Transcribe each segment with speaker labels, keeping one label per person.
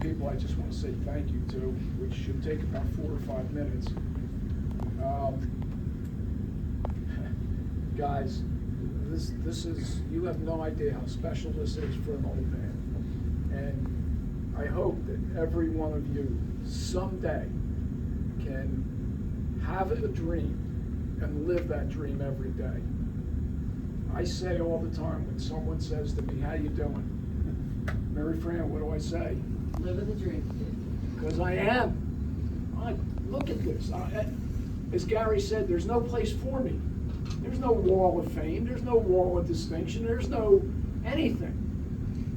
Speaker 1: people I just want to say thank you to, which should take about 4 or 5 minutes. Guys, this is, you have no idea how special this is for an old man. And I hope that every one of you someday can have a dream and live that dream every day. I say all the time when someone says to me, "How you doing?" Mary Fran, what do I say?
Speaker 2: Living the dream.
Speaker 1: Because I am. Look at this. As Gary said, there's no place for me. There's no wall of fame. There's no wall of distinction. There's no anything.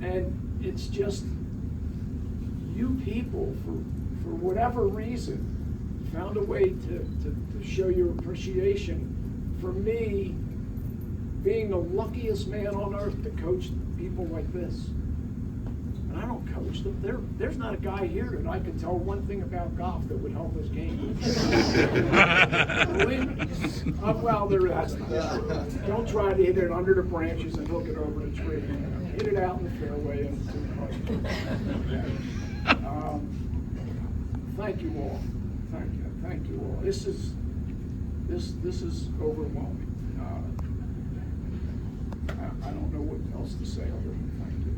Speaker 1: And it's just you people, for whatever reason, found a way to show your appreciation for me being the luckiest man on earth to coach people like this. And I don't coach them. There's not a guy here that I could tell one thing about golf that would help his game. Believe me. Well, that's not true. Don't try to hit it under the branches and hook it over the tree. Hit it out in the fairway and thank you all. Thank you all. This is overwhelming. I don't know what else to say other than thank you.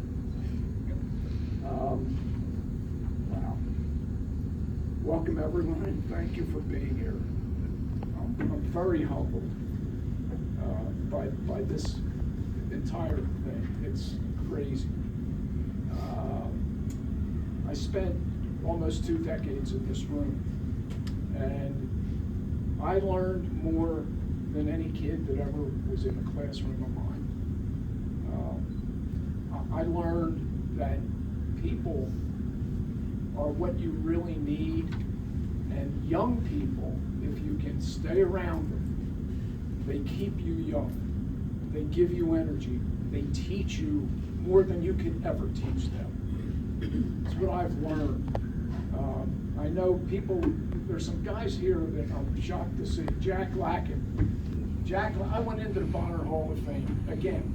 Speaker 1: Wow. Welcome everyone, and thank you for being here. I'm very humbled by this entire thing. It's crazy. I spent almost 2 decades in this room, and I learned more than any kid that ever was in a classroom of mine. I learned that people are what you really need, and young people, if you can stay around them, they keep you young. They give you energy. They teach you more than you could ever teach them. It's what I've learned. I know people, there's some guys here that I'm shocked to see. Jack Lacken. I went into the Bonner Hall of Fame. Again,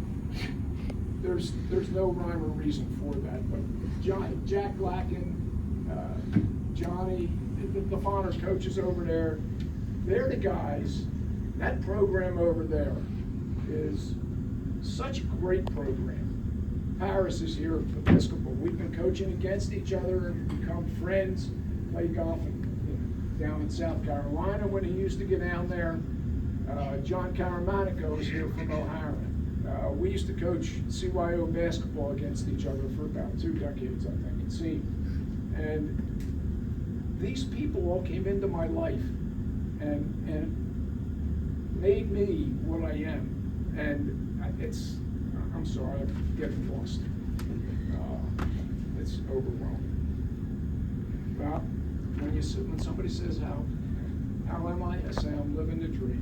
Speaker 1: there's no rhyme or reason for that, but Jack Lacken, Johnny, the Bonner coaches over there, they're the guys. That program over there is such a great program. Paris is here for Episcopal. We've been coaching against each other and become friends, play golf down in South Carolina when he used to get down there. John Caramanico is here from O'Hara. We used to coach CYO basketball against each other for about 2 decades, I think it seemed. And these people all came into my life and made me what I am. And I'm sorry, I'm getting lost. It's overwhelming. Well, when somebody says, how am I? I say, I'm living the dream.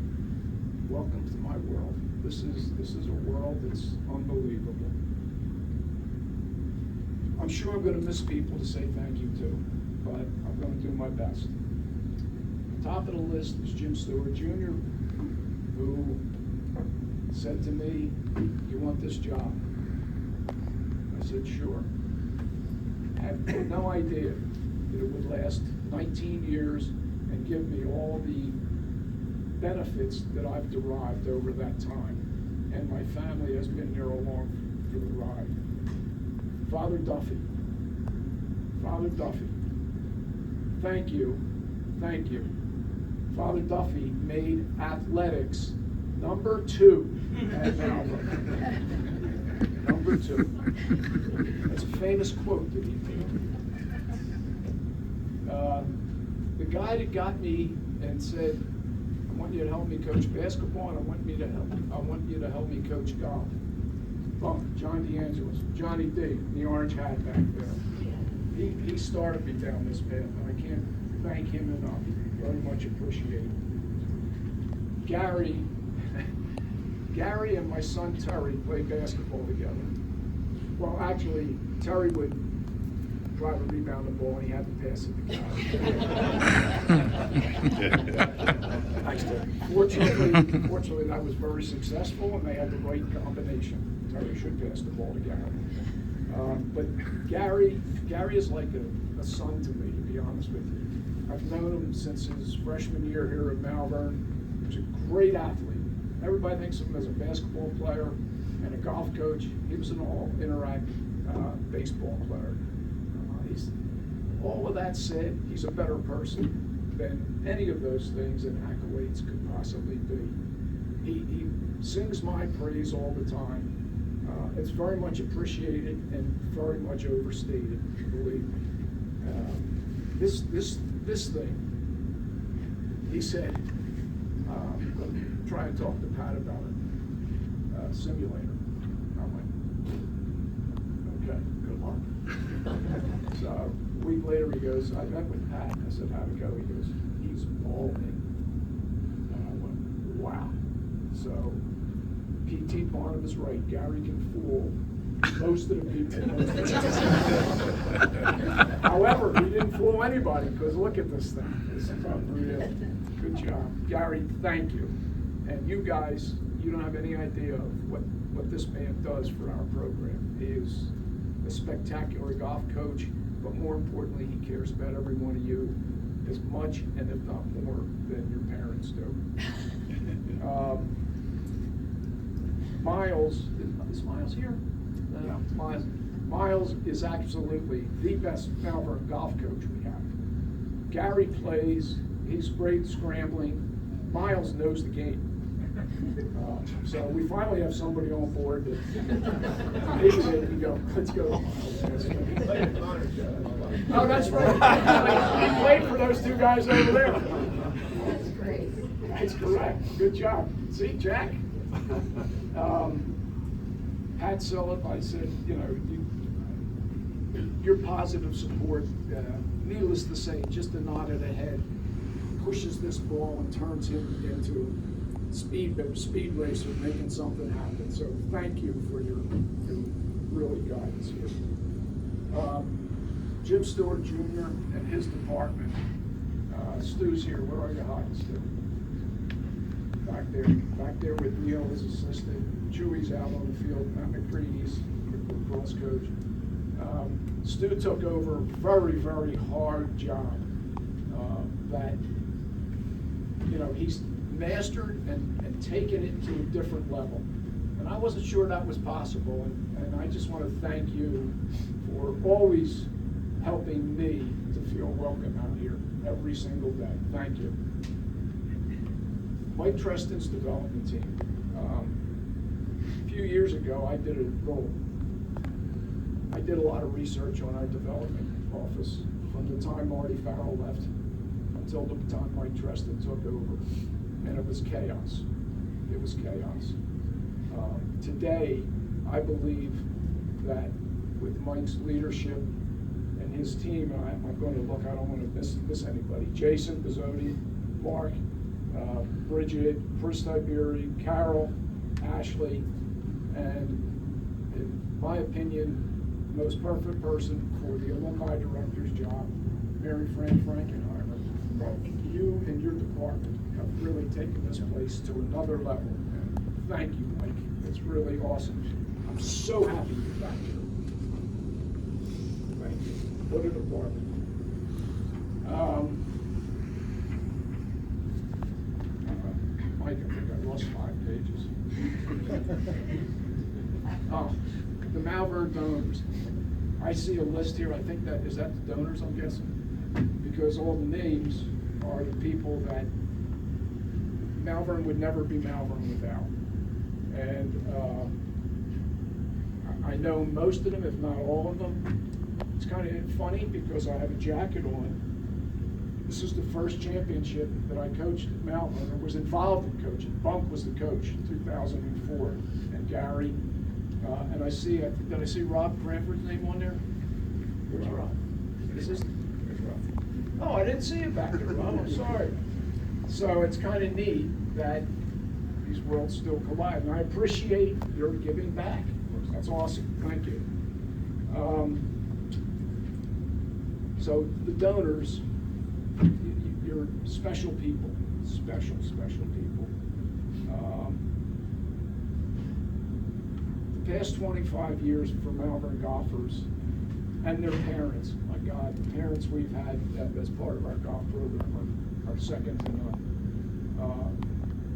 Speaker 1: Welcome to my world. This is a world that's unbelievable. I'm sure I'm going to miss people to say thank you to, but I'm going to do my best. Top of the list is Jim Stewart Jr., who said to me, "You want this job?" I said, "Sure." I had no idea that it would last 19 years and give me all the benefits that I've derived over that time. And my family has been there along for the ride. Father Duffy, thank you. Father Duffy made athletics number 2 at Malvern. Number 2. That's a famous quote that he made. The guy that got me and said, "I want you to help me coach basketball, and I want you to help me coach golf." Well, John DeAngelis, Johnny D, the orange hat back there. He started me down this path, and I can't thank him enough. Very much appreciated. Gary and my son Terry played basketball together. Well, actually, Terry would try to rebound the ball, and he had to pass it to Gary. Thanks, Terry. Fortunately, that was very successful, and they had the right combination. Terry should pass the ball to Gary. But Gary is like a son to me, to be honest with you. I've known him since his freshman year here at Malvern. He was a great athlete. Everybody thinks of him as a basketball player and a golf coach. He was an all-interact baseball player. All of that said, he's a better person than any of those things and accolades could possibly be. He sings my praise all the time. It's very much appreciated and very much overstated, believe me. This thing, he said, try and talk to Pat about it, simulator. I went, okay, good luck. So a week later he goes, I met with Pat. I said, how'd it go? He goes, he's all in. And I went, wow. So P.T. Barnum is right. Gary can fool most of the people. However, he didn't fool anybody, because look at this thing. This is unreal. Good job. Gary, thank you. And you guys, you don't have any idea of what this man does for our program. He is a spectacular golf coach, but more importantly, he cares about every one of you as much, and if not more, than your parents do. Miles, is Miles here? Yeah. Miles is absolutely the best Malvern golf coach we have. Gary plays, he's great scrambling. Miles knows the game. So we finally have somebody on board that maybe they can go, let's go. Oh, that's right. He played for those two guys over there.
Speaker 2: That's great.
Speaker 1: That's correct. Good job. See, Jack? Pat Sullivan, I said, your positive support, needless to say, just a nod of the head, pushes this ball and turns him into speed racer, making something happen. So thank you for your really guidance here. Jim Stewart Jr. and his department. Stu's here. Where are you hiding, Stu? Back there with Neil, his assistant. Chewy's out on the field. Matt McCready's the cross coach. Stu took over a very, very hard job that he's mastered and taken it to a different level. And I wasn't sure that was possible. And I just want to thank you for always helping me to feel welcome out here every single day. Thank you. Mike Treston's development team. A few years ago, I did a lot of research on our development office from the time Marty Farrell left until the time Mike Treston took over, and it was chaos. It was chaos. Today, I believe that with Mike's leadership and his team, and I'm going to look, I don't want to miss anybody. Jason Bizzotti, Mark, Bridget, Chris Tiberi, Carol, Ashley, and in my opinion, the most perfect person for the alumni director's job, Mary Frankenheimer. You and your department have really taken this place to another level. And thank you, Mike. It's really awesome. I'm so happy you're back here. Thank you. What a department. Mike, I think I lost 5 pages. The Malvern donors. I see a list here. I think is that the donors, I'm guessing? Because all the names are the people that Malvern would never be Malvern without. And I know most of them, if not all of them. It's kind of funny because I have a jacket on. This is the first championship that I coached at Malvern, or was involved in coaching. Bunk was the coach in 2004, and Gary. And I see, did I see Rob Cranford's name on there? Where's Rob? Is this? Where's Rob? Oh, I didn't see it back there, Rob. I'm sorry. So it's kind of neat that these worlds still collide, and I appreciate your giving back. That's awesome. Thank you. So the donors, you're special people, special people. The past 25 years for Malvern golfers and their parents. My God, the parents we've had as part of our golf program are second to none.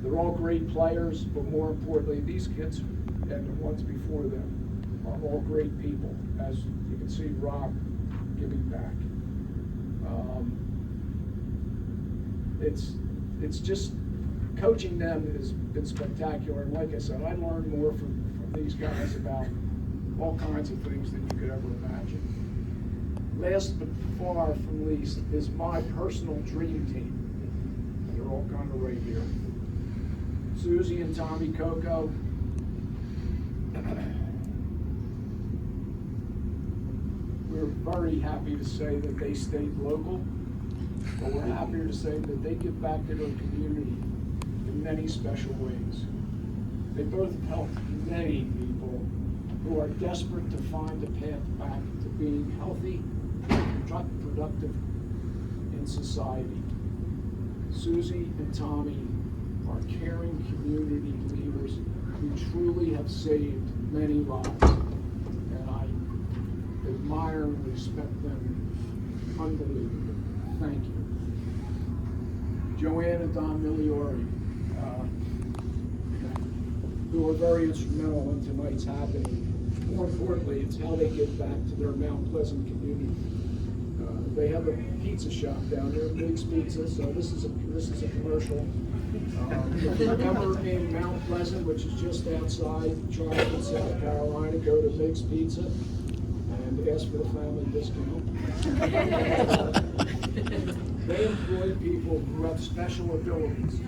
Speaker 1: They're all great players, but more importantly, these kids and the ones before them are all great people. As you can see, Rob giving back. It's just coaching them has been spectacular. And like I said, I learned more from these guys about all kinds of things than you could ever imagine. Last but far from least is my personal dream team. They're all kind of right here. Susie and Tommy Coco. We're very happy to say that they stayed local, but we're happier to say that they give back to their community in many special ways. They both helped many people who are desperate to find a path back to being healthy and productive in society. Susie and Tommy are caring community leaders who truly have saved many lives, and I admire and respect them unbelievably. Thank you. Joanne and Don Migliori, who are very instrumental in tonight's happening. More importantly, it's how they give back to their Mount Pleasant community. They have a pizza shop down there, Big's Pizza, so this is a commercial. If you're ever in Mount Pleasant, which is just outside Charleston, South Carolina, go to Big's Pizza and ask for the family discount. They employ people who have special abilities,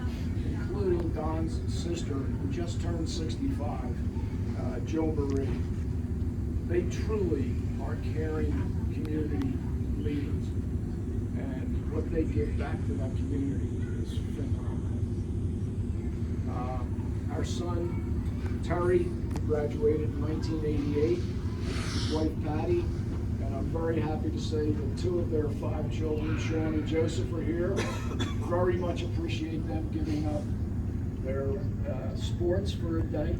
Speaker 1: including Don's sister, who just turned 65, Joe Marie. They truly are caring community leaders, and what they give back to that community is phenomenal. Our son, Terry, graduated in 1988, his wife, Patty, and I'm very happy to say that 2 of their 5 children, Sean and Joseph, are here. Very much appreciate them giving up their sports for a day.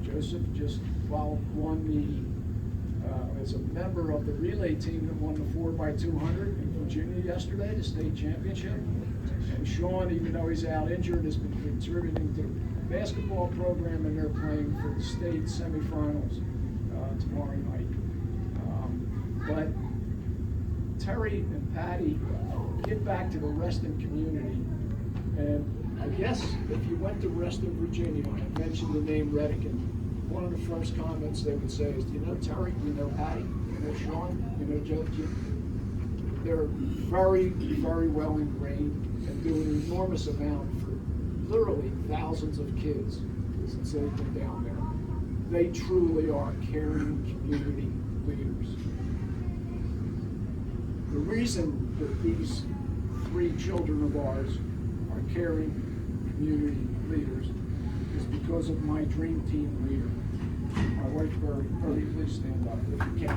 Speaker 1: Joseph just won as a member of the relay team that won the 4x200 in Virginia yesterday, the state championship. And Sean, even though he's out injured, has been contributing to the basketball program, and they're playing for the state semifinals tomorrow night. But Terry and Patty give back to the Reston community. And I guess if you went to Reston, Virginia, and mentioned the name Redican, one of the first comments they would say is, do you know Terry? Do you know Patty? Do you know Sean? Do you know Joe? They're very, very well ingrained and do an enormous amount for literally thousands of kids since they've been down there. They truly are caring community leaders. The reason that these 3 children of ours are caring community leaders is because of my dream team leader. My wife, Bertie, please stand up if you can.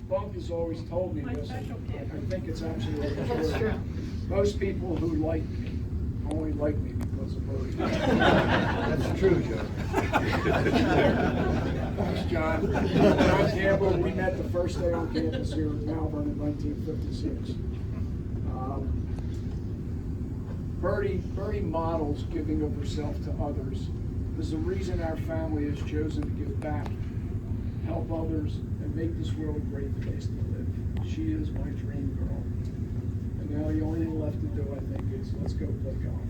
Speaker 1: Bunk has always told me this. I think it's absolutely true. Most people who like me only like me because of Bertie.
Speaker 3: That's true, Joe.
Speaker 1: Thanks, John. John Campbell, we met the first day on campus here in Malvern in 1956. Bertie models giving of herself to others. There's a reason our family has chosen to give back, help others, and make this world a great place to live. She is my dream girl. And now the only thing left to do, I think, is let's go play golf.